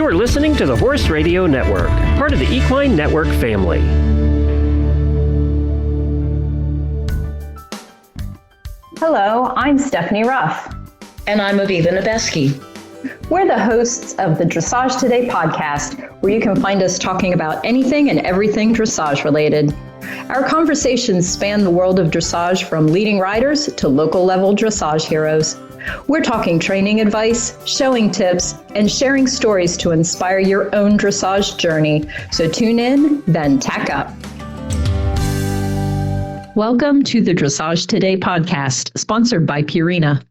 You are listening to the Horse Radio Network, part of the Equine Network family. Hello, I'm Stephanie Ruff. And I'm Aviva Nebeski. We're the hosts of the Dressage Today podcast, where you can find us talking about anything and everything dressage related. Our conversations span the world of dressage, from leading riders to local level dressage heroes. We're talking training advice, showing tips, and sharing stories to inspire your own dressage journey. So tune in, then tack up. Welcome to the Dressage Today podcast, sponsored by Purina.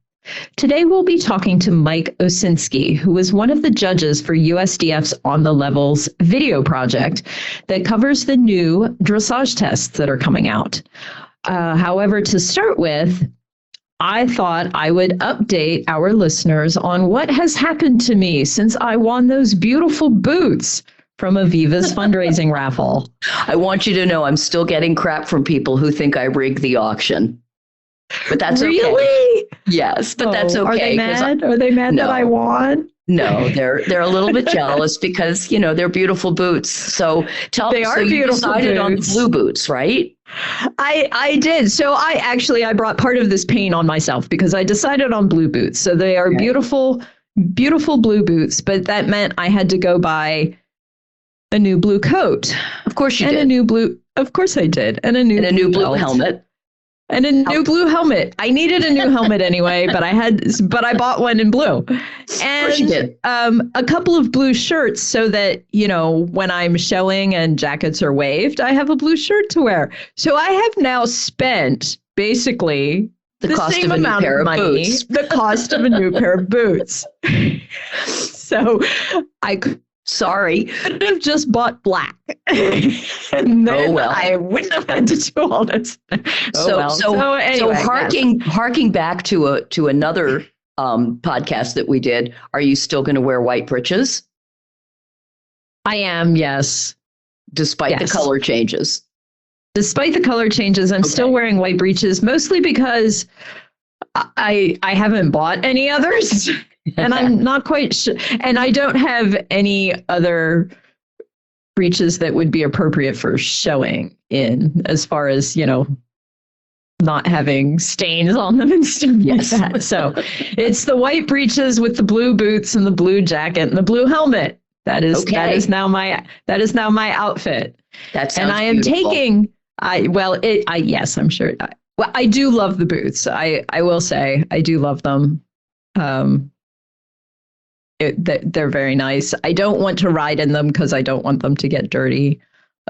Today we'll be talking to Mike Osinski, who is one of the judges for USDF's On the Levels video project that covers the new dressage tests that are coming out. However, to start with, I thought I would update our listeners on what has happened to me since I won those beautiful boots from Aviva's fundraising raffle. I want you to know I'm still getting crap from people who think I rigged the auction. But that's really? Okay. Yes, but that's okay. Are they mad? Are they mad that I won? No, they're a little bit jealous because, you know, they're beautiful boots. So they are beautiful. You decided on the blue boots, right? I did. So I brought part of this pain on myself because I decided on blue boots. So they are beautiful, beautiful blue boots. But that meant I had to go buy a new blue coat. Of course you did. And a new blue. Of course I did. And a new blue helmet. And a new blue helmet. I needed a new helmet anyway, but I bought one in blue. And a couple of blue shirts so that, you know, when I'm showing and jackets are waved, I have a blue shirt to wear. So I have now spent basically the cost same of a amount new pair of money, boots. The cost of a new pair of boots. So Sorry, I could have just bought black. And then I wouldn't have had to do all this. So harking back to another podcast that we did, are you still going to wear white breeches? I am, yes. Despite the color changes. Despite the color changes, I'm still wearing white breeches, mostly because I haven't bought any others. And I'm not quite sure. And I don't have any other breeches that would be appropriate for showing in, as far as, you know, not having stains on them and stuff like that. So it's the white breeches with the blue boots and the blue jacket and the blue helmet. That is now my outfit. That sounds and I am beautiful. taking yes, I'm sure. I do love the boots. I will say I do love them. They're very nice. I don't want to ride in them because I don't want them to get dirty.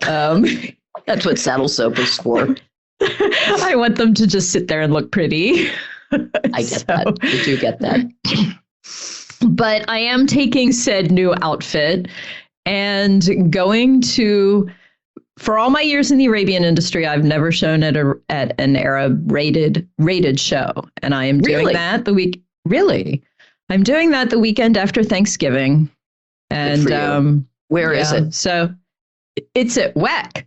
That's what saddle soap is for. I want them to just sit there and look pretty. I get that. I do get that. But I am taking said new outfit and going to, for all my years in the Arabian industry, I've never shown at an Arab rated show. And I am doing that I'm doing that the weekend after Thanksgiving. And where is it? So it's at WEC.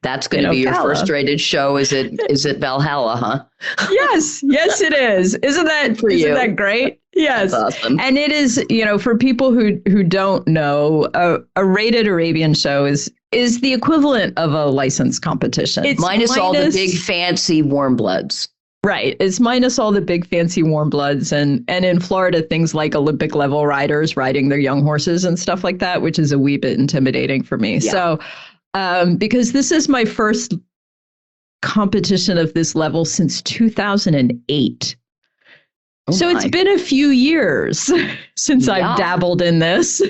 That's going to be your first rated show. Is it Valhalla, huh? Yes, it is. Isn't that great? Yes. That's awesome. And it is, you know, for people who don't know, a rated Arabian show is the equivalent of a licensed competition. It's minus all the big fancy warm bloods. Right. It's minus all the big fancy warm bloods and in Florida, things like Olympic level riders riding their young horses and stuff like that, which is a wee bit intimidating for me. Yeah. So because this is my first competition of this level since 2008. So it's been a few years since I've dabbled in this.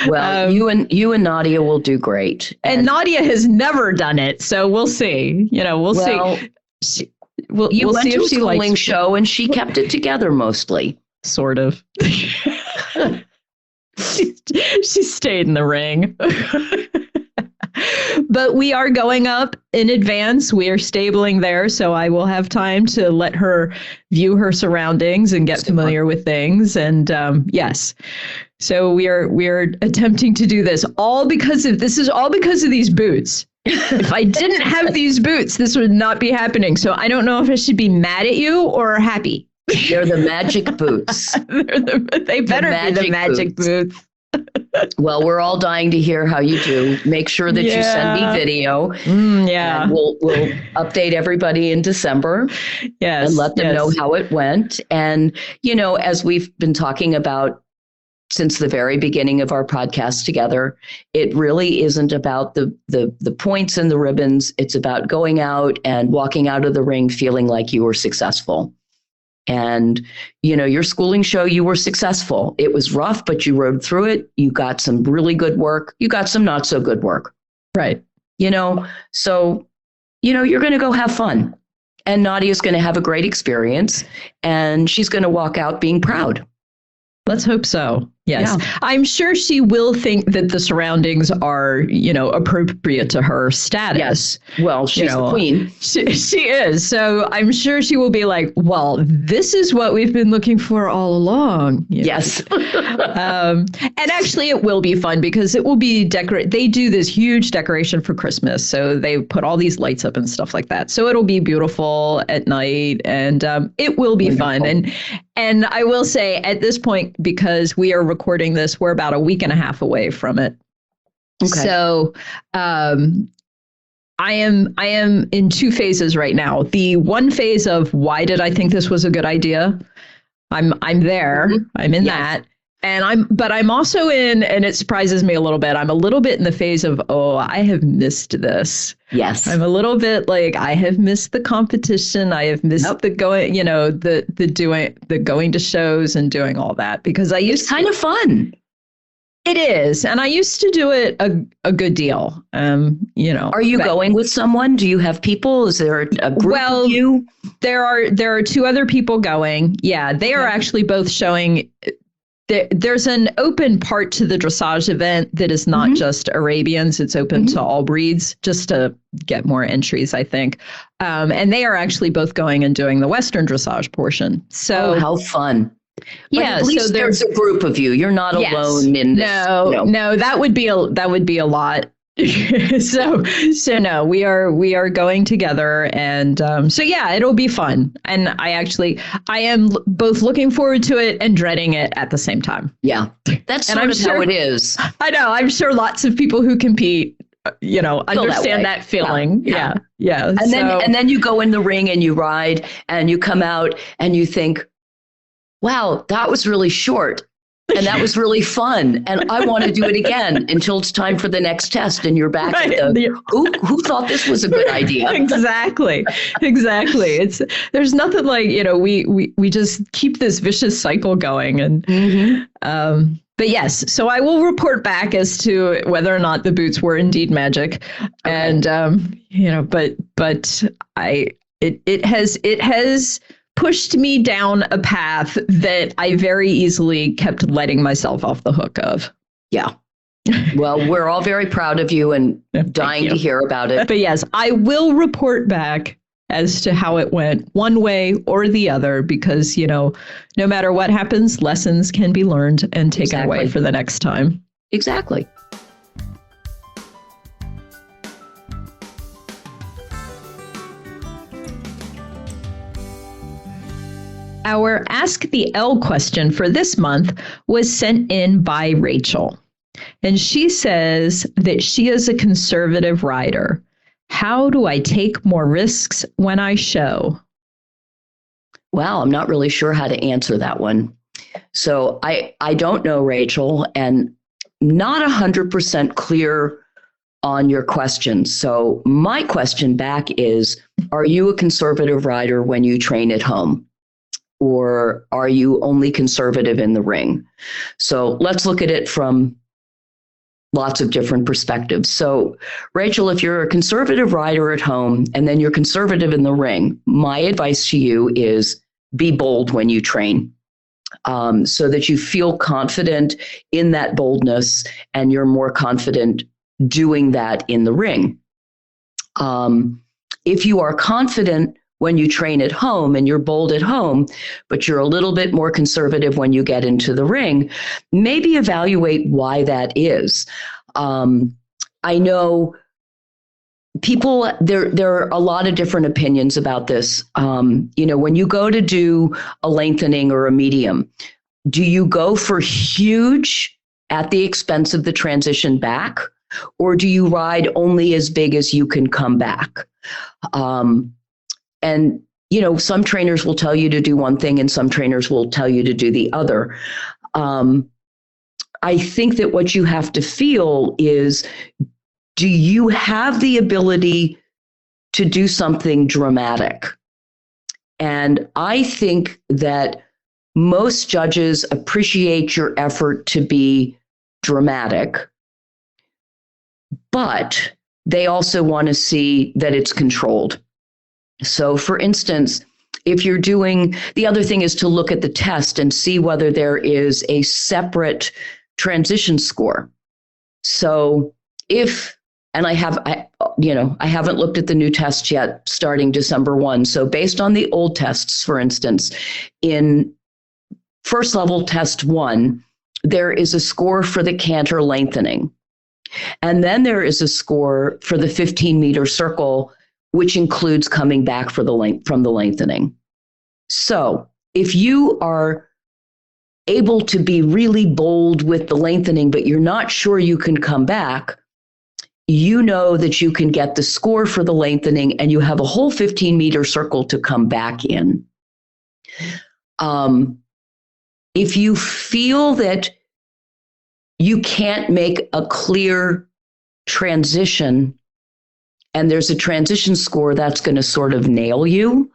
Well, you and Nadia will do great. And Nadia has never done it. So we'll see. You know, we'll see. We'll went see to if she a schooling likes show and she kept it together mostly. Sort of. She stayed in the ring. But we are going up in advance. We are stabling there, so I will have time to let her view her surroundings and get familiar with things. And yes, so we are attempting to do this all because of these boots. If I didn't have these boots, this would not be happening. So I don't know if I should be mad at you or happy. They're the magic boots. They better be the magic boots. Well, we're all dying to hear how you do. Make sure that you send me video. Yeah. And we'll update everybody in December. Yes. And let them know how it went. And, as we've been talking about since the very beginning of our podcast together, it really isn't about the points and the ribbons. It's about going out and walking out of the ring feeling like you were successful. And, your schooling show, you were successful. It was rough, but you rode through it. You got some really good work. You got some not so good work. Right. So, you're going to go have fun. And Nadia's going to have a great experience. And she's going to walk out being proud. Let's hope so. Yes. Yeah. I'm sure she will think that the surroundings are, appropriate to her status. Yes. Well, she's the queen. She is. So I'm sure she will be like, well, this is what we've been looking for all along. Yes. And actually it will be fun because it will be they do this huge decoration for Christmas. So they put all these lights up and stuff like that. So it'll be beautiful at night and it will be fun. And I will say at this point, because we are recording this, we're about a week and a half away from it. Okay. So I am in two phases right now. The one phase of why did I think this was a good idea? I'm there. Mm-hmm. I'm in that. And I'm also in, and it surprises me a little bit, I'm a little bit in the phase of, I have missed this. Yes. I'm a little bit like, I have missed the competition. I have missed the going, the going to shows and doing all that because it's kind of fun. It is. And I used to do it a good deal. Are you going with someone? Do you have people? Is there a group of you? There are two other people going. Yeah. They are actually both showing. There's an open part to the dressage event that is not just Arabians. It's open to all breeds just to get more entries, I think. And they are actually both going and doing the Western dressage portion. So how fun. Yeah. At least there's a group of you. You're not alone in this. No, that would be a lot. so no, we are going together and it'll be fun. And I am both looking forward to it and dreading it at the same time. Yeah, that's sort of how it is. I know. I'm sure lots of people who compete, understand that feeling. Yeah. And then you go in the ring and you ride and you come out and you think, wow, that was really short. And that was really fun. And I want to do it again until it's time for the next test. And you're back at who thought this was a good idea? Exactly. There's nothing like, we just keep this vicious cycle going. And, but yes, so I will report back as to whether or not the boots were indeed magic. Okay. And, it has pushed me down a path that I very easily kept letting myself off the hook of. Yeah. Well, we're all very proud of you and dying to hear about it. But yes, I will report back as to how it went one way or the other, because, no matter what happens, lessons can be learned and taken away for the next time. Exactly. Our Ask the L question for this month was sent in by Rachel. And she says that she is a conservative rider. How do I take more risks when I show? Well, I'm not really sure how to answer that one. So I don't know, Rachel, and not 100% clear on your question. So my question back is, are you a conservative rider when you train at home? Or are you only conservative in the ring? So let's look at it from lots of different perspectives. So, Rachel, if you're a conservative rider at home and then you're conservative in the ring, my advice to you is be bold when you train, so that you feel confident in that boldness and you're more confident doing that in the ring. If you are confident when you train at home and you're bold at home, but you're a little bit more conservative when you get into the ring, maybe evaluate why that is. I know there are a lot of different opinions about this. When you go to do a lengthening or a medium, do you go for huge at the expense of the transition back, or do you ride only as big as you can come back? And some trainers will tell you to do one thing and some trainers will tell you to do the other. I think that what you have to feel is, do you have the ability to do something dramatic? And I think that most judges appreciate your effort to be dramatic, but they also want to see that it's controlled. So for instance, if you're doing, the other thing is to look at the test and see whether there is a separate transition score. So I haven't looked at the new test yet starting December 1. So based on the old tests, for instance, in first level test 1, there is a score for the canter lengthening. And then there is a score for the 15-meter circle, which includes coming back from the lengthening. So if you are able to be really bold with the lengthening, but you're not sure you can come back, you know that you can get the score for the lengthening and you have a whole 15-meter circle to come back in. If you feel that you can't make a clear transition and there's a transition score, that's going to sort of nail you.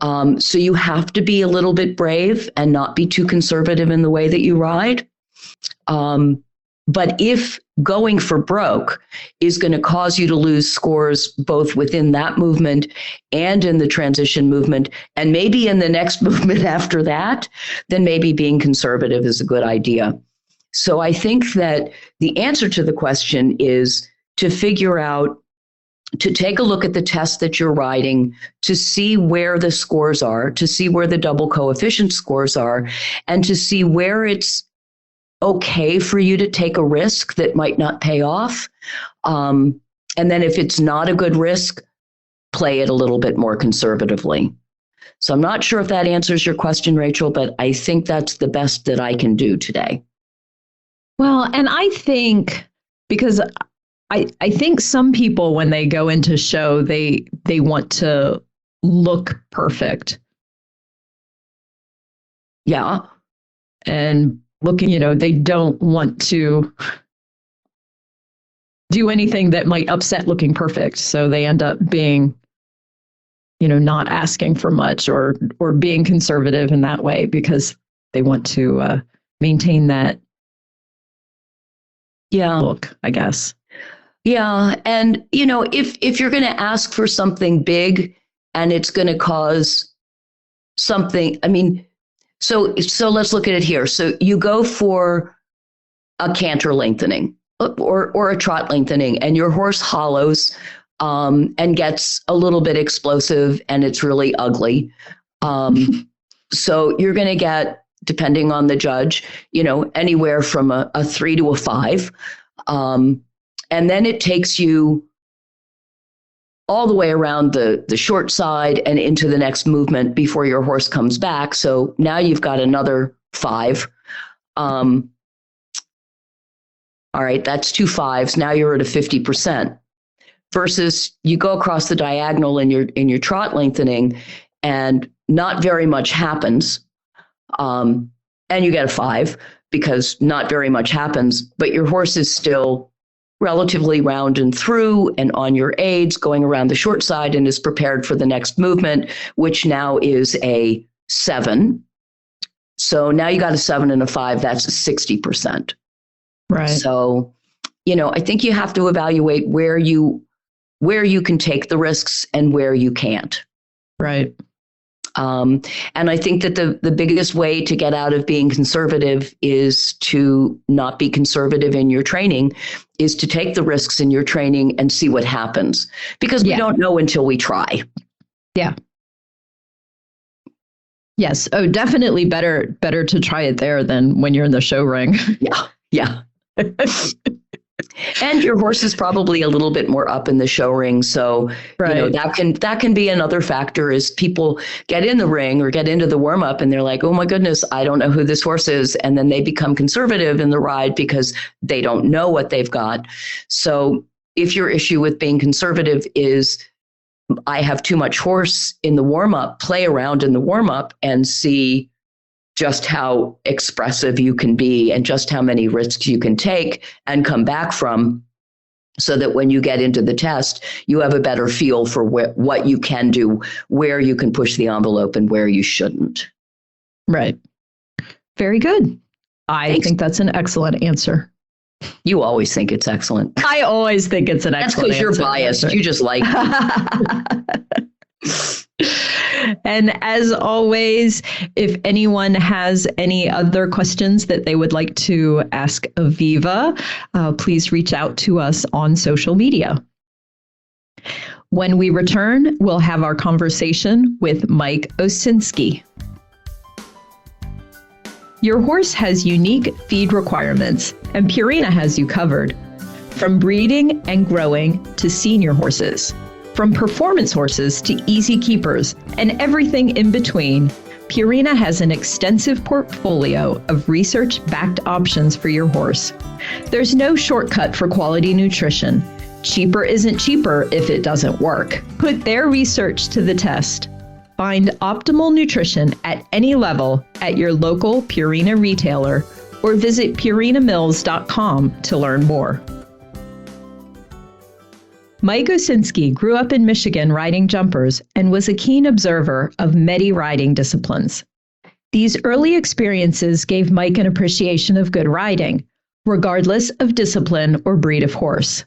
So you have to be a little bit brave and not be too conservative in the way that you ride. But if going for broke is going to cause you to lose scores both within that movement and in the transition movement, and maybe in the next movement after that, then maybe being conservative is a good idea. So I think that the answer to the question is to figure out, to take a look at the test that you're riding, to see where the scores are, to see where the double coefficient scores are, and to see where it's okay for you to take a risk that might not pay off. And then if it's not a good risk, play it a little bit more conservatively. So I'm not sure if that answers your question, Rachel, but I think that's the best that I can do today. Well, and I think, because I think some people, when they go into show, they want to look perfect. Yeah. And looking, they don't want to do anything that might upset looking perfect. So they end up being, not asking for much or being conservative in that way because they want to maintain that look, I guess. Yeah. And, if you're going to ask for something big and it's going to cause something, so let's look at it here. So you go for a canter lengthening or a trot lengthening, and your horse hollows and gets a little bit explosive and it's really ugly. So you're going to get, depending on the judge, anywhere from a 3 to a 5. And then it takes you all the way around the short side and into the next movement before your horse comes back. So now you've got another 5. All right, that's 2 5s. Now you're at a 50%. Versus you go across the diagonal in your trot lengthening, and not very much happens. And you get a 5 because not very much happens, but your horse is still relatively round and through and on your aids going around the short side and is prepared for the next movement, which now is a 7. So now you got a 7 and a 5, that's 60%. Right. So, I think you have to evaluate where you can take the risks and where you can't. Right. And I think that the biggest way to get out of being conservative is to not be conservative in your training, is to take the risks in your training and see what happens, because we don't know until we try. Yeah. Yes. Oh, definitely better to try it there than when you're in the show ring. Yeah. And your horse is probably a little bit more up in the show ring. So, that can be another factor is people get in the ring or get into the warm up and they're like, oh my goodness, I don't know who this horse is. And then they become conservative in the ride because they don't know what they've got. So if your issue with being conservative is I have too much horse in the warm up, play around in the warm up and see just how expressive you can be and just how many risks you can take and come back from, so that when you get into the test, you have a better feel for what you can do, where you can push the envelope and where you shouldn't. Right. Very good. I think that's an excellent answer. You always think it's excellent. I always think it's an excellent answer. That's because you're biased. Answer. You just like And as always, if anyone has any other questions that they would like to ask Aviva, please reach out to us on social media. When we return, we'll have our conversation with Mike Osinski. Your horse has unique feed requirements, and Purina has you covered. From breeding and growing to senior horses. From performance horses to easy keepers and everything in between, Purina has an extensive portfolio of research-backed options for your horse. There's no shortcut for quality nutrition. Cheaper isn't cheaper if it doesn't work. Put their research to the test. Find optimal nutrition at any level at your local Purina retailer or visit purinamills.com to learn more. Mike Osinski grew up in Michigan riding jumpers and was a keen observer of many riding disciplines. These early experiences gave Mike an appreciation of good riding, regardless of discipline or breed of horse.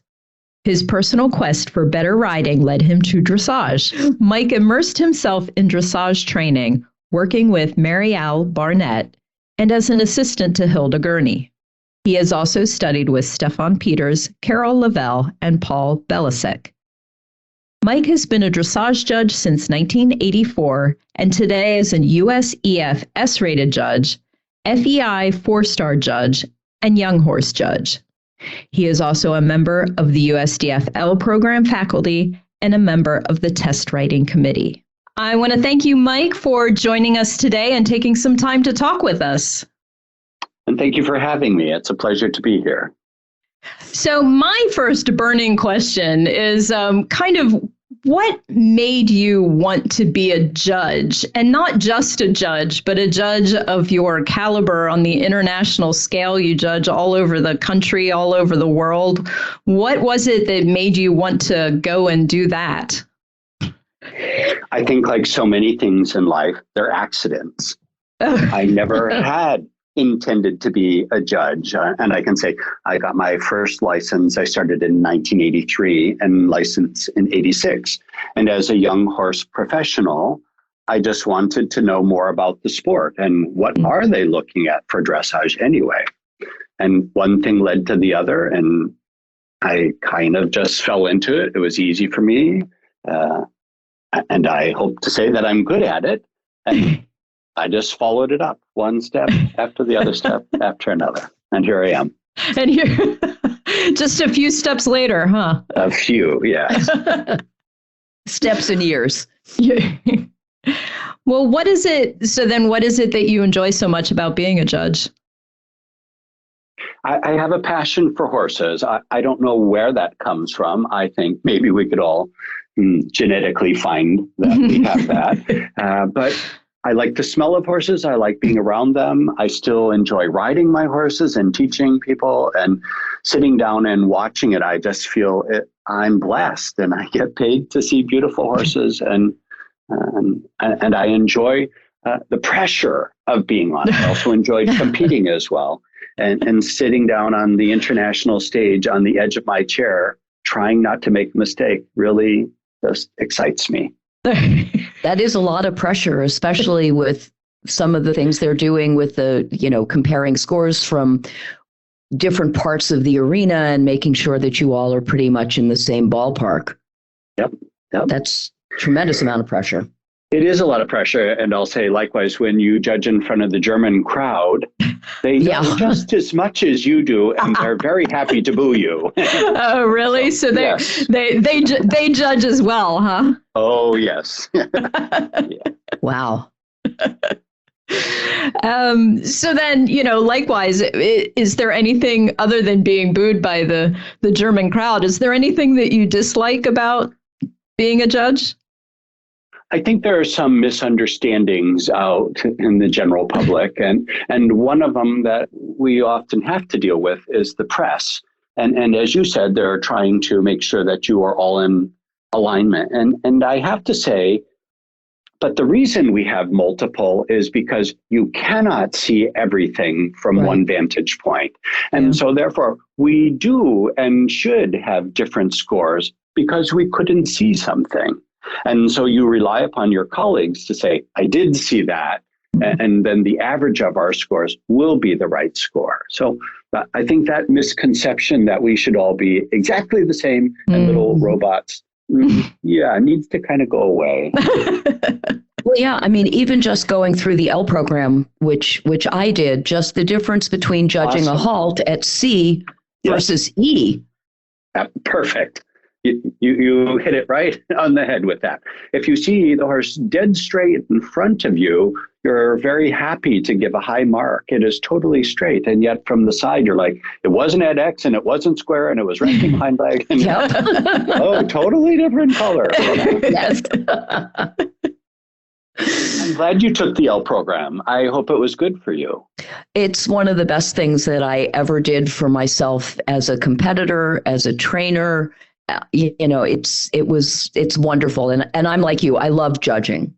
His personal quest for better riding led him to dressage. Mike immersed himself in dressage training, working with Maryal Barnett and as an assistant to Hilda Gurney. He has also studied with Steffan Peters, Lavell and Paul Belasik. Mike has been a dressage judge since 1984 and today is an USEF S-rated judge, FEI 4-star judge, and young horse judge. He is also a member of the USDF L program faculty and a member of the test writing committee. I want to thank you, Mike, for joining us today and taking some time to talk with us. And thank you for having me. It's a pleasure to be here. So my first burning question is kind of what made you want to be a judge, and not just a judge, but a judge of your caliber on the international scale? You judge all over the country, all over the world. What was it that made you want to go and do that? I think like so many things in life, they're accidents. I never had intended to be a judge. And I can say I got my first license. I started in 1983 and licensed in 86. And as a young horse professional, I just wanted to know more about the sport and what are they looking at for dressage anyway. And one thing led to the other, and I kind of just fell into it. It was easy for me. And I hope to say that I'm good at it. And I just followed it up, one step after the other step after another. And here I am. And here, just a few steps later, huh? A few, yes. Steps and years. Well, what is it that you enjoy so much about being a judge? I have a passion for horses. I don't know where that comes from. I think maybe we could all genetically find that we have that. But I like the smell of horses. I like being around them. I still enjoy riding my horses and teaching people and sitting down and watching it. I just feel I'm blessed, and I get paid to see beautiful horses, and I enjoy the pressure of being on it. I also enjoy competing as well, and sitting down on the international stage on the edge of my chair, trying not to make a mistake, really just excites me. That is a lot of pressure, especially with some of the things they're doing with the, comparing scores from different parts of the arena and making sure that you all are pretty much in the same ballpark. Yep. That's a tremendous amount of pressure. It is a lot of pressure. And I'll say likewise, when you judge in front of the German crowd, they know just as much as you do, and they're very happy to boo you. Oh, really? So they judge as well, huh? Oh, yes. Wow. So then, likewise, is there anything other than being booed by the German crowd? Is there anything that you dislike about being a judge? I think there are some misunderstandings out in the general public, and one of them that we often have to deal with is the press. And as you said, they're trying to make sure that you are all in alignment. And I have to say, but the reason we have multiple is because you cannot see everything from one vantage point. And so therefore, we do and should have different scores because we couldn't see something. And so you rely upon your colleagues to say, I did see that. And then the average of our scores will be the right score. So I think that misconception that we should all be exactly the same and little robots, needs to kind of go away. Well, yeah, I mean, even just going through the L program, which I did, just the difference between judging a halt at C versus E. Perfect. You hit it right on the head with that. If you see the horse dead straight in front of you, you're very happy to give a high mark. It is totally straight. And yet from the side, you're like, it wasn't at X and it wasn't square and it was resting hind leg. And oh, totally different color. Yes. I'm glad you took the L program. I hope it was good for you. It's one of the best things that I ever did for myself as a competitor, as a trainer. It's wonderful. And I'm like you, I love judging.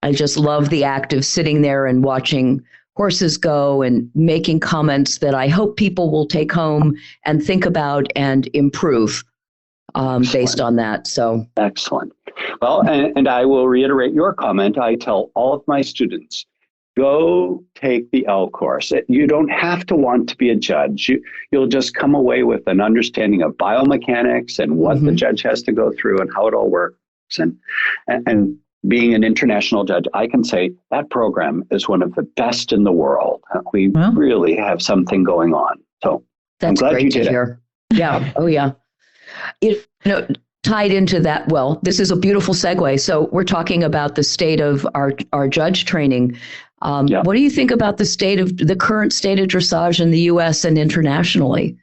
I just love the act of sitting there and watching horses go and making comments that I hope people will take home and think about and improve based on that. So excellent. Well, and I will reiterate your comment. I tell all of my students, go take the L course. You don't have to want to be a judge. You'll just come away with an understanding of biomechanics and what the judge has to go through and how it all works. And being an international judge, I can say that program is one of the best in the world. We really have something going on. So that's I'm glad great you to did hear. Yeah. Oh, yeah. Tied into that, well, this is a beautiful segue. So we're talking about the state of our judge training. What do you think about the current state of dressage in the U.S. and internationally?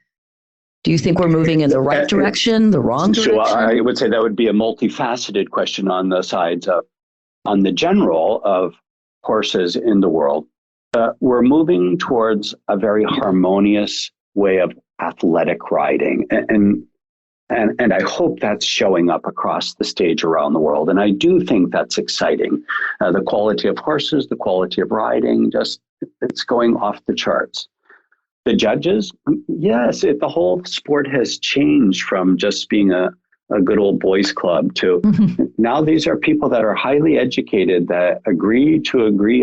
Do you think we're moving in the right direction, the wrong direction? So I would say that would be a multifaceted question on the sides of, on the general of horses in the world. We're moving towards a very harmonious way of athletic riding. And I hope that's showing up across the stage around the world. And I do think that's exciting. The quality of horses, the quality of riding, it's going off the charts. The judges, yes, the whole sport has changed from just being a good old boys club to now these are people that are highly educated that agree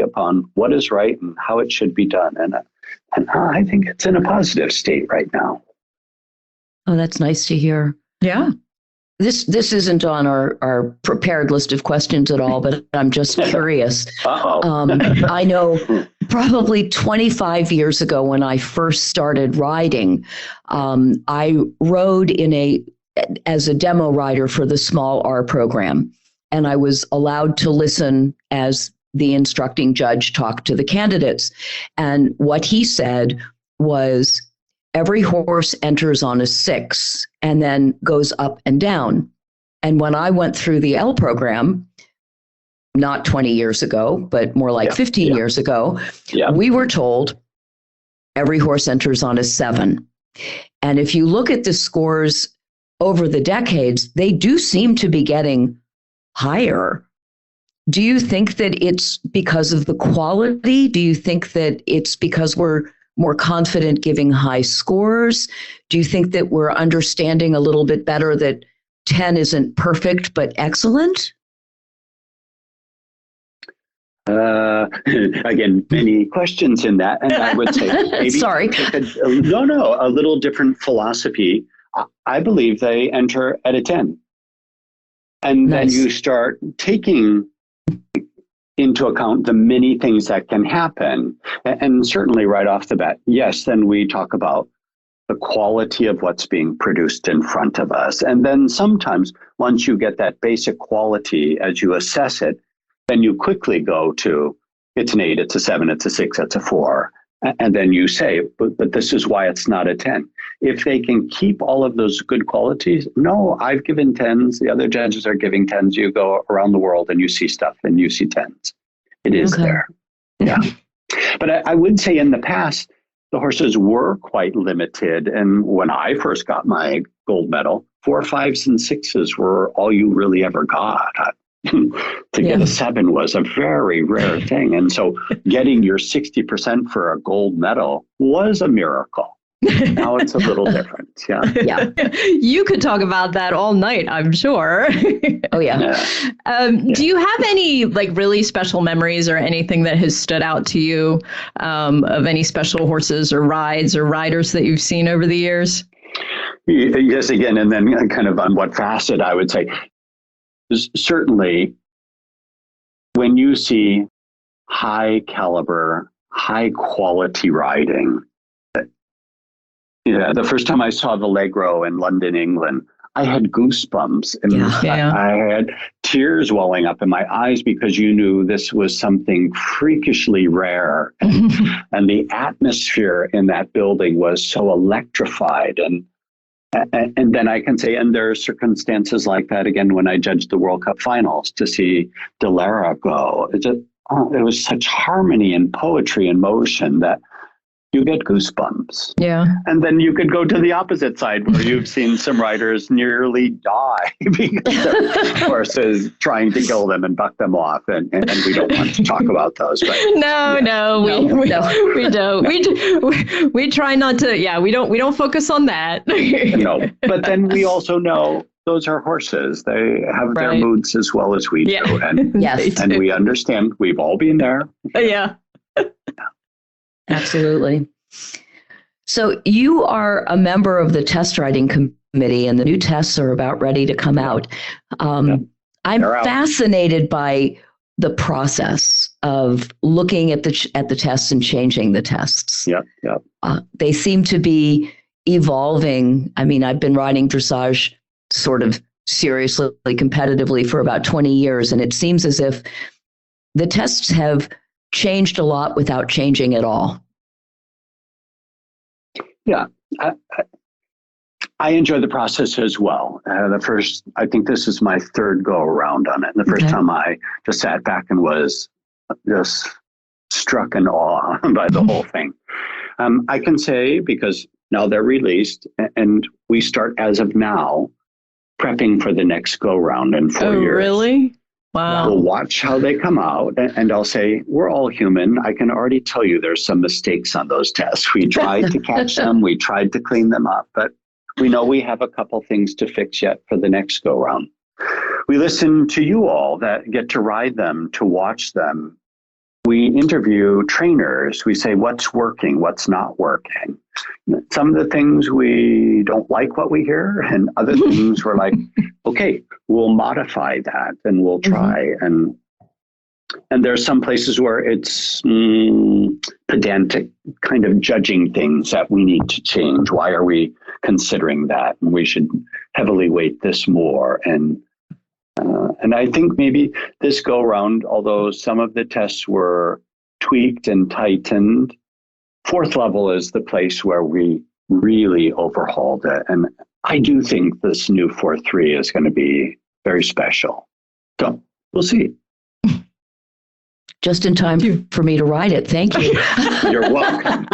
upon what is right and how it should be done. And I think it's in a positive state right now. Oh, that's nice to hear. Yeah. This isn't on our prepared list of questions at all, but I'm just curious. I know probably 25 years ago when I first started riding, I rode as a demo rider for the small R program, and I was allowed to listen as the instructing judge talked to the candidates. And what he said was, every horse enters on a 6 and then goes up and down. And when I went through the L program, not 20 years ago, but more like 15 years ago, we were told every horse enters on a 7. And if you look at the scores over the decades, they do seem to be getting higher. Do you think that it's because of the quality? Do you think that it's because we're more confident giving high scores? Do you think that we're understanding a little bit better that 10 isn't perfect, but excellent? Again, many questions in that. And I would say maybe Sorry. A little different philosophy. I believe they enter at a 10. And then you start taking into account the many things that can happen. And certainly right off the bat, yes, then we talk about the quality of what's being produced in front of us. And then sometimes once you get that basic quality as you assess it, then you quickly go to it's an 8, it's a 7, it's a 6, it's a 4. And then you say, but this is why it's not a 10. If they can keep all of those good qualities, no, I've given 10s. The other judges are giving 10s. You go around the world and you see stuff and you see 10s. It is there. Yeah. But I would say in the past, the horses were quite limited. And when I first got my gold medal, 4, 5s, and 6s were all you really ever got. To get a 7 was a very rare thing. And so getting your 60% for a gold medal was a miracle. Now it's a little different. Yeah. You could talk about that all night, I'm sure. Oh, yeah. Do you have any like really special memories or anything that has stood out to you of any special horses or rides or riders that you've seen over the years? Yes, again, and then kind of on what facet I would say. Certainly, when you see high caliber, high quality riding, the first time I saw the Allegro in London, England, I had goosebumps and I had tears welling up in my eyes because you knew this was something freakishly rare. And the atmosphere in that building was so electrified. And then I can say, and there are circumstances like that again when I judged the World Cup finals to see Delara go. It was such harmony and poetry and motion that you get goosebumps. Yeah. And then you could go to the opposite side where you've seen some riders nearly die because their horses trying to kill them and buck them off. And we don't want to talk about those. But we don't. We try not to. We don't focus on that. No. But then we also know those are horses. They have their moods as well as we do. And, and we understand. We've all been there. Yeah. Absolutely. So you are a member of the test riding committee, and the new tests are about ready to come out. I'm fascinated by the process of looking at the tests and changing the tests. They seem to be evolving. I mean, I've been riding dressage sort of seriously, competitively for about 20 years, and it seems as if the tests have changed a lot without changing at all. Yeah, I enjoy the process as well. I think this is my third go around on it. And the first time I just sat back and was just struck in awe by the whole thing. I can say, because now they're released and we start as of now prepping for the next go round in 4 years. Oh, really? Wow. We'll watch how they come out, and I'll say, we're all human. I can already tell you there's some mistakes on those tests. We tried to catch them. We tried to clean them up, but we know we have a couple things to fix yet for the next go round. We listen to you all that get to ride them, to watch them. We interview trainers. We say, what's working, what's not working. Some of the things we don't like what we hear, and other things we're like, okay, we'll modify that and we'll try. And there's some places where it's pedantic kind of judging things that we need to change. Why are we considering that? And we should heavily weight this more. And I think maybe this go round, although some of the tests were tweaked and tightened, fourth level is the place where we really overhauled it. And I do think this new 4-3 is going to be very special. So we'll see. Just in time for me to ride it. Thank you. You're welcome.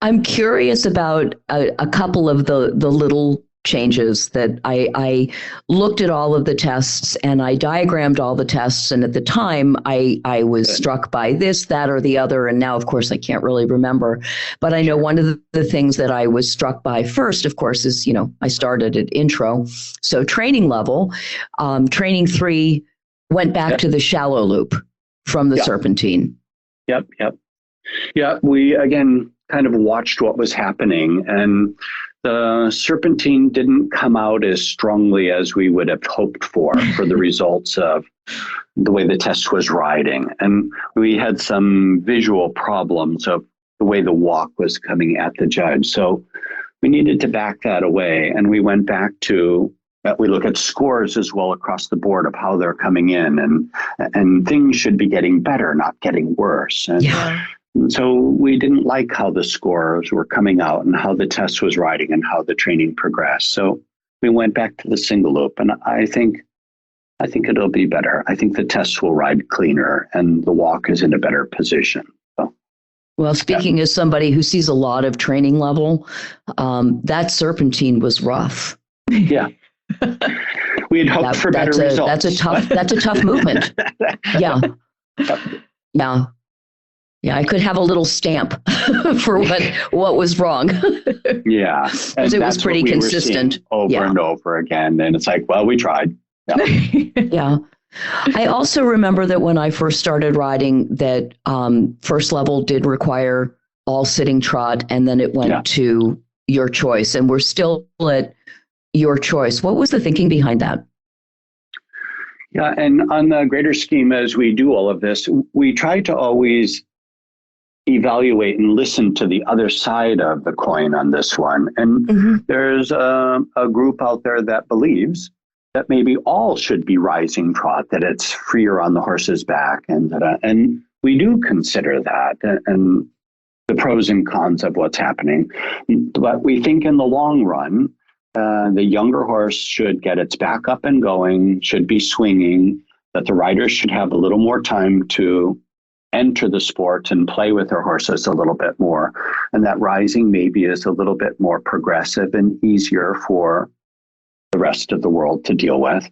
I'm curious about a couple of the little changes that I looked at all of the tests and I diagrammed all the tests. And at the time, I was struck by this, that, or the other. And now, of course, I can't really remember. But I know one of the things that I was struck by first, of course, is, I started at intro. So training level, training 3 went back to the shallow loop from the serpentine. Yeah, we, again, kind of watched what was happening. And the serpentine didn't come out as strongly as we would have hoped for the results of the way the test was riding. And we had some visual problems of the way the walk was coming at the judge. So we needed to back that away. And we went back to, we look at scores as well across the board of how they're coming in, and things should be getting better, not getting worse. And so we didn't like how the scores were coming out and how the test was riding and how the training progressed. So we went back to the single loop, and I think it'll be better. I think the tests will ride cleaner and the walk is in a better position. So, well, speaking as somebody who sees a lot of training level, that serpentine was rough. Yeah. We had hoped for better results. That's a tough movement. Yeah. Yeah. Yeah, I could have a little stamp for what was wrong. Yeah. Because it was pretty consistent. Over and over again. And it's like, well, we tried. Yeah. Yeah. I also remember that when I first started riding, that first level did require all sitting trot, and then it went to your choice. And we're still at your choice. What was the thinking behind that? Yeah, and on the greater scheme, as we do all of this, we try to always evaluate and listen to the other side of the coin on this one. And there's a group out there that believes that maybe all should be rising trot, that it's freer on the horse's back. And we do consider that and the pros and cons of what's happening. But we think in the long run, the younger horse should get its back up and going, should be swinging, that the riders should have a little more time to enter the sport and play with their horses a little bit more. And that rising maybe is a little bit more progressive and easier for the rest of the world to deal with.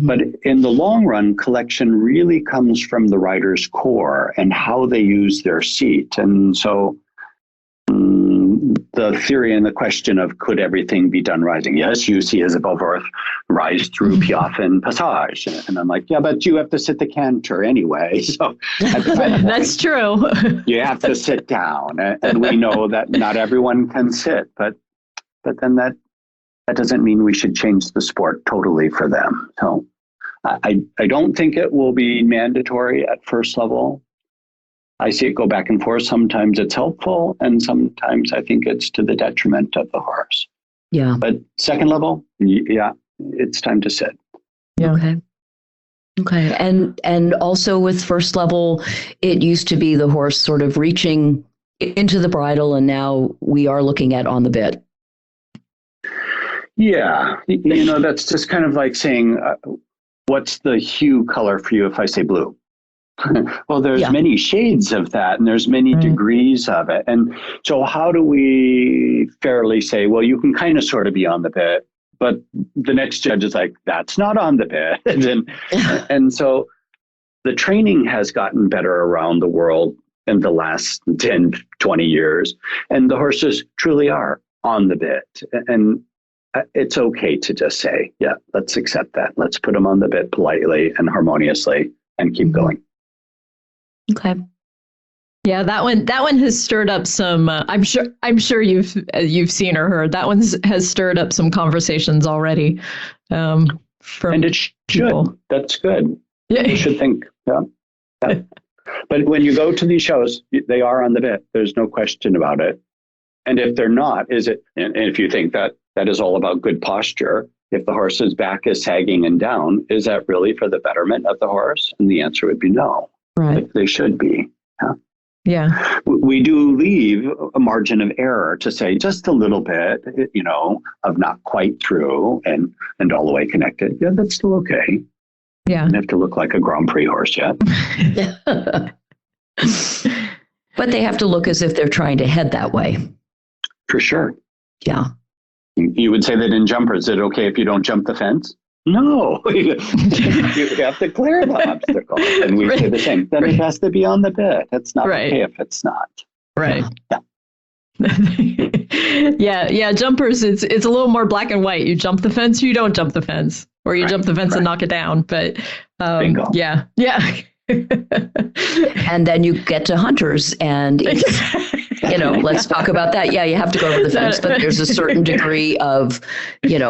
But in the long run, collection really comes from the rider's core and how they use their seat. And so the theory and the question of could everything be done rising? Yes, you see Isabel Worth rise through Piaffe and Passage. And I'm like, yeah, but you have to sit the canter anyway. So that's true. You have to sit down. And we know that not everyone can sit, but then that doesn't mean we should change the sport totally for them. So I don't think it will be mandatory at first level. I see it go back and forth. Sometimes it's helpful, and sometimes I think it's to the detriment of the horse. Yeah. But second level, yeah, it's time to sit. Yeah. Okay. And also with first level, it used to be the horse sort of reaching into the bridle, and now we are looking at on the bit. Yeah. That's just kind of like saying, what's the hue color for you if I say blue? Well, there's many shades of that, and there's many degrees of it. And so how do we fairly say, well, you can kind of sort of be on the bit, but the next judge is like, that's not on the bit. And so the training has gotten better around the world in the last 10, 20 years, and the horses truly are on the bit. And it's okay to just say, yeah, let's accept that. Let's put them on the bit politely and harmoniously and keep going. Okay. Yeah, that one has stirred up some. I'm sure you've seen or heard. That one has stirred up some conversations already. And it should. People. That's good. Yeah. You should think. Yeah. But when you go to these shows, they are on the bit. There's no question about it. And if they're not, is it? And if you think that is all about good posture, if the horse's back is sagging and down, is that really for the betterment of the horse? And the answer would be no. Right. They should be. Yeah. We do leave a margin of error to say just a little bit, of not quite through and all the way connected. Yeah, that's still okay. Yeah. You don't have to look like a Grand Prix horse yet. But they have to look as if they're trying to head that way. For sure. Yeah. You would say that in jumpers, is it okay if you don't jump the fence? No, you have to clear the obstacle. And we say the same. Then it has to be on the bit. It's not okay if it's not. Right. Yeah. Yeah. Jumpers, it's a little more black and white. You jump the fence, you don't jump the fence, or you jump the fence and knock it down. But yeah. And then you get to hunters, and let's talk about that. Yeah, you have to go over the fence, but there's a certain degree of,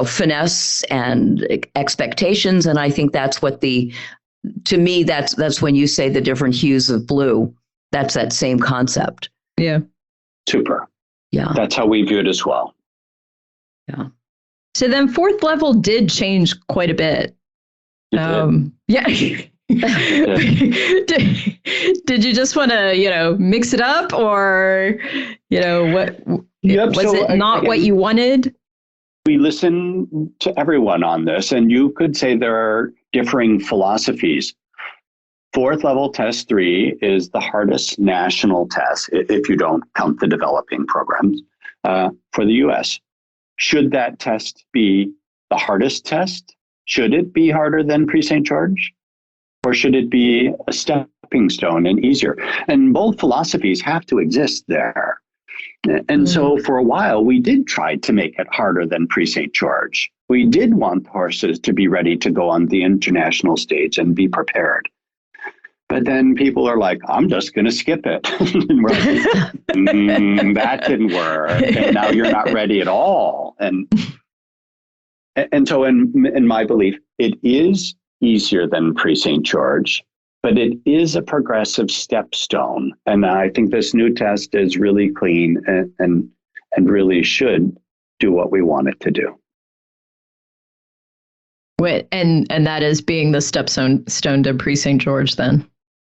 finesse and expectations. And I think that's what to me, that's when you say the different hues of blue. That's that same concept. Yeah. Super. Yeah. That's how we view it as well. Yeah. So then fourth level did change quite a bit. Yeah. Did you just want to, mix it up, or, what was it not what you wanted? We listen to everyone on this, and you could say there are differing philosophies. Fourth level test 3 is the hardest national test, if you don't count the developing programs, for the US. Should that test be the hardest test? Should it be harder than Pre-St. George? Or should it be a stepping stone and easier? And both philosophies have to exist there. And so for a while, we did try to make it harder than Pre-St. George. We did want horses to be ready to go on the international stage and be prepared. But then people are like, I'm just going to skip it. And we're like, that didn't work. And now you're not ready at all. And so in my belief, it is easier than Pre-St. George, but it is a progressive stepstone. And I think this new test is really clean and really should do what we want it to do. Wait, and that is being the stone to Pre-St. George then?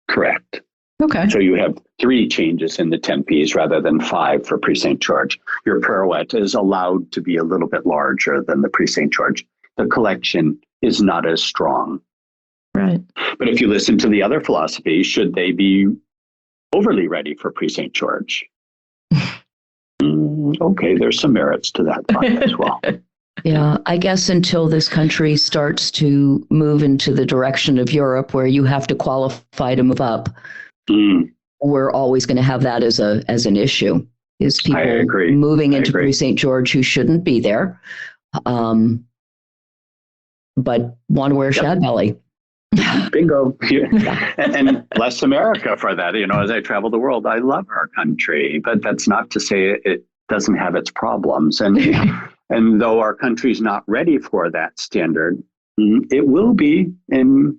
Correct. Okay. So you have 3 changes in the 10 Ps rather than 5 for Pre-St. George. Your pirouette is allowed to be a little bit larger than the Pre-St. George. The collection is not as strong. Right. But if you listen to the other philosophy, should they be overly ready for Pre-St. George? Okay, there's some merits to that thought as well. Yeah, I guess until this country starts to move into the direction of Europe, where you have to qualify to move up, we're always going to have that as an issue. Is people moving into Pre-St. George who shouldn't be there, but want to wear shad belly. Bingo. And bless America for that. As I travel the world, I love our country, but that's not to say it doesn't have its problems. And though our country's not ready for that standard, it will be in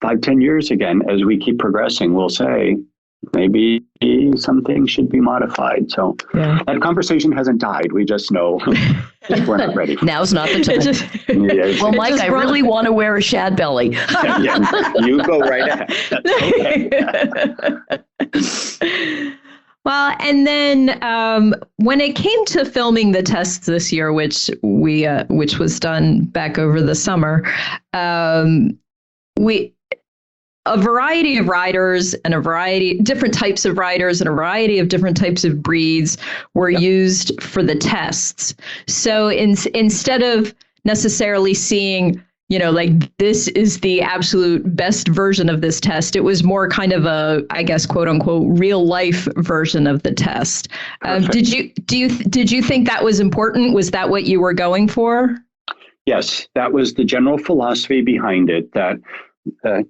5-10 years again. As we keep progressing, we'll say maybe some things should be modified. So that conversation hasn't died. We just know we're not ready. Now's not the time. Well, Mike, I really want to wear a shad belly. You go right ahead. That's okay. Well, and then when it came to filming the tests this year, which was done back over the summer, a variety of riders and different types of riders and a variety of different types of breeds were used for the tests. So instead of necessarily seeing, like this is the absolute best version of this test, it was more kind of a, I guess, quote unquote, real life version of the test. Did you think that was important? Was that what you were going for? Yes, that was the general philosophy behind it, that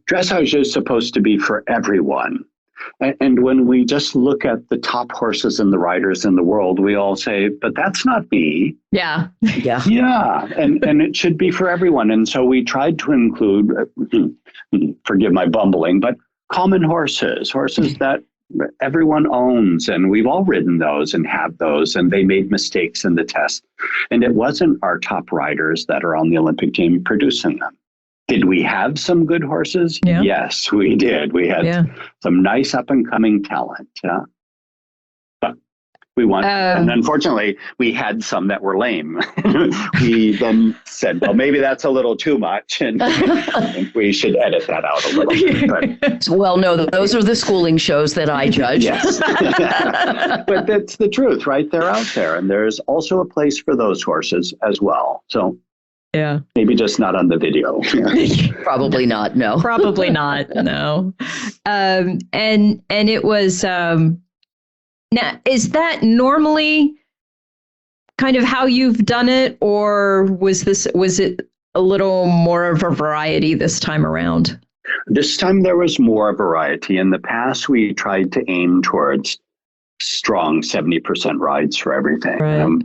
dressage is supposed to be for everyone. And when we just look at the top horses and the riders in the world, we all say, but that's not me. Yeah. And it should be for everyone. And so we tried to include, forgive my bumbling, but common horses that everyone owns. And we've all ridden those and have those, and they made mistakes in the test. And it wasn't our top riders that are on the Olympic team producing them. Did we have some good horses? Yeah. Yes, we did. We had some nice up-and-coming talent. But we won. And unfortunately, we had some that were lame. We then said, well, maybe that's a little too much, and I think we should edit that out a little bit. But, well, no, those are the schooling shows that I judge. Yes. But that's the truth, right? They're out there, and there's also a place for those horses as well. So yeah, maybe just not on the video. Probably not. No. Probably not. No. And it was. Now, is that normally kind of how you've done it, or was it a little more of a variety this time around? This time there was more variety. In the past, we tried to aim towards strong 70% rides for everything. Right.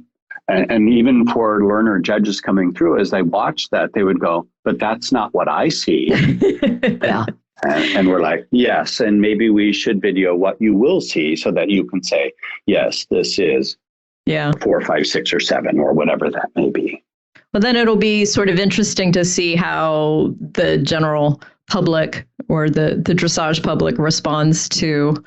And even for learner judges coming through, as they watch that, they would go, but that's not what I see. Yeah. And we're like, yes, and maybe we should video what you will see so that you can say, yes, this is 4, 5, 6, or 7, or whatever that may be. Well, then it'll be sort of interesting to see how the general public or the dressage public responds to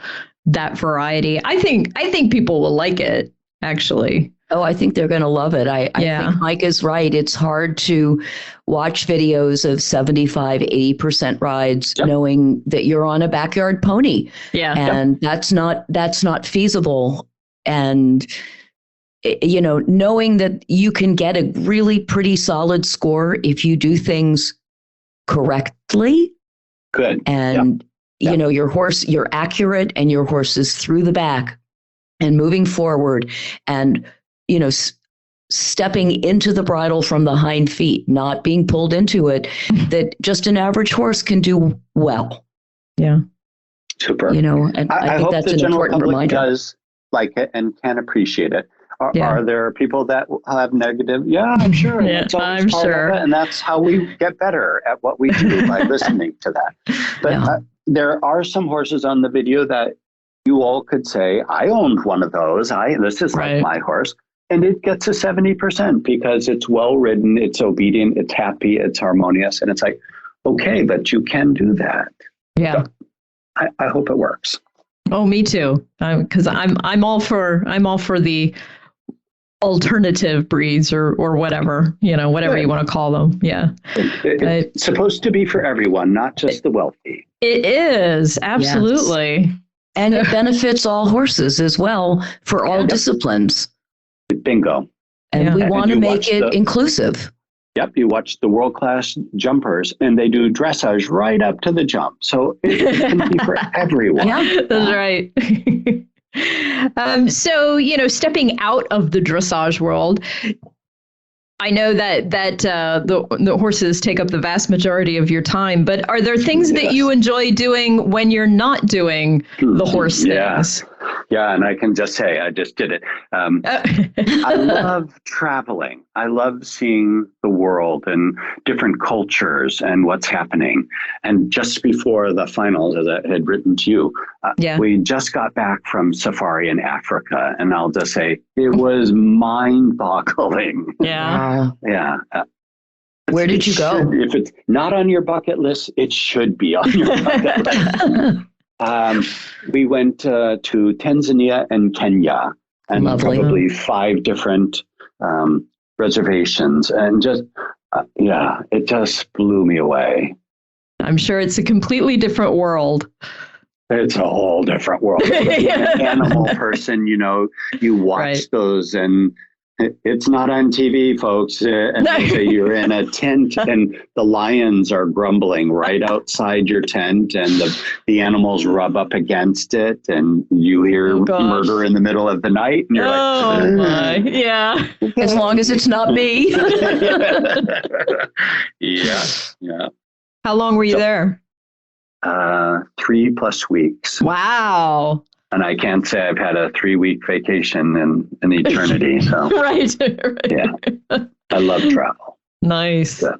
that variety. I think people will like it, actually. Oh, I think they're going to love it. I think Mike is right. It's hard to watch videos of 75, 80% rides, knowing that you're on a backyard pony. Yeah. And that's not feasible. And, you know, knowing that you can get a really pretty solid score if you do things correctly. Good. And, you know, you're accurate and your horse is through the back and moving forward and, you know, stepping into the bridle from the hind feet, not being pulled into it, that just an average horse can do well. Yeah. Super. You know, and I think that's an important reminder. Does like it and can appreciate it. Are there people that have negative? Yeah, I'm sure. I'm sure. And that's how we get better at what we do by listening to that. But there are some horses on the video that you all could say, I owned one of those. This is like my horse. And it gets a 70% because it's well ridden, it's obedient, it's happy, it's harmonious. And it's like, okay, but you can do that. Yeah. So I hope it works. Oh, me too. Because I'm all for the alternative breeds or whatever, you know, whatever you want to call them. Yeah. It's supposed to be for everyone, not just the wealthy. It is. Absolutely. Yes. And it benefits all horses as well for all disciplines. Bingo. And we want to make it inclusive. Yep. You watch the world-class jumpers and they do dressage right up to the jump. So it can be for everyone. Yeah, that's right. So, you know, stepping out of the dressage world, I know that the horses take up the vast majority of your time, but are there things that you enjoy doing when you're not doing the horse things? Yeah, and I can just say, I just did it. I love traveling. I love seeing the world and different cultures and what's happening. And just before the finals, as I had written to you, we just got back from safari in Africa. And I'll just say, it was mind-boggling. Yeah. Yeah. Where did you go? If it's not on your bucket list, it should be on your bucket list. We went to Tanzania and Kenya, and probably 5 different reservations, and just it just blew me away. I'm sure it's a completely different world. It's a whole different world. An animal person, you know, you watch those and it's not on TV, folks. And you're in a tent and the lions are grumbling right outside your tent and the animals rub up against it and you hear murder in the middle of the night. And you're my. Yeah. As long as it's not me. Yeah. How long were you there? 3+ weeks. Wow. And I can't say I've had a 3-week vacation in an eternity. So right. Yeah, I love travel. Nice. So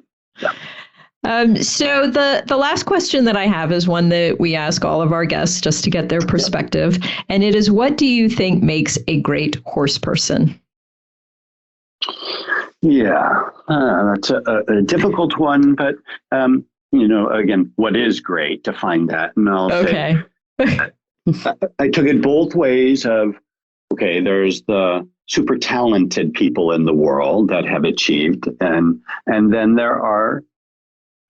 the last question that I have is one that we ask all of our guests just to get their perspective, and it is, what do you think makes a great horse person? Yeah, that's a difficult one, but you know, again, what is great to find that, and I'll say. I took it both ways of, okay, there's the super talented people in the world that have achieved, and then there are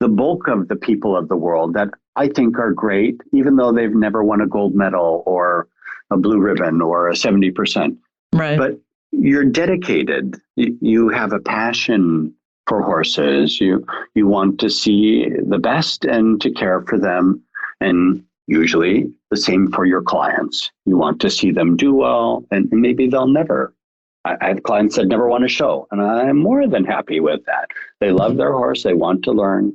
the bulk of the people of the world that I think are great, even though they've never won a gold medal or a blue ribbon or a 70%. Right. But you're dedicated. You have a passion for horses. You want to see the best and to care for them, and usually the same for your clients. You want to see them do well, and maybe they'll never. I have clients that never want to show, and I'm more than happy with that. They love their horse. They want to learn.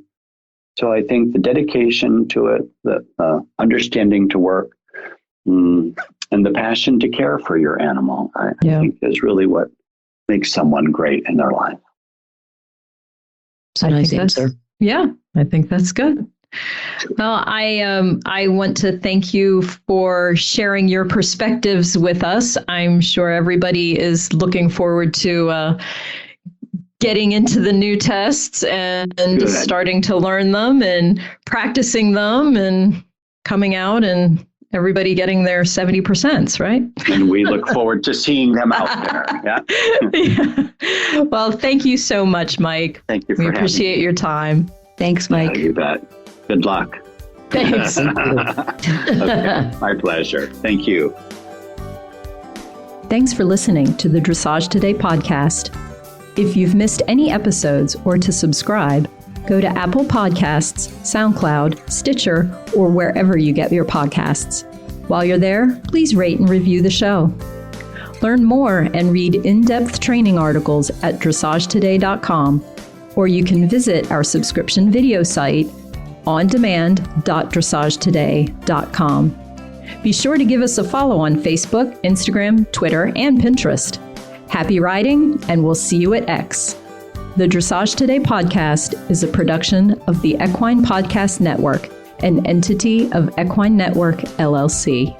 So I think the dedication to it, the understanding to work, and the passion to care for your animal, I think is really what makes someone great in their life. It's a nice answer. Yeah, I think that's good. Well, I want to thank you for sharing your perspectives with us. I'm sure everybody is looking forward to getting into the new tests and starting to learn them and practicing them and coming out and everybody getting their 70%, right? And we look forward to seeing them out there. Yeah. Well, thank you so much, Mike. Thank you for having me. We appreciate your time. Thanks, Mike. You bet. Good luck. Thanks. Okay, my pleasure. Thank you. Thanks for listening to the Dressage Today podcast. If you've missed any episodes or to subscribe, go to Apple Podcasts, SoundCloud, Stitcher, or wherever you get your podcasts. While you're there, please rate and review the show. Learn more and read in-depth training articles at dressagetoday.com, or you can visit our subscription video site, ondemand.dressagetoday.com. Be sure to give us a follow on Facebook, Instagram, Twitter, and Pinterest. Happy riding, and we'll see you at X. The Dressage Today podcast is a production of the Equine Podcast Network, an entity of Equine Network, LLC.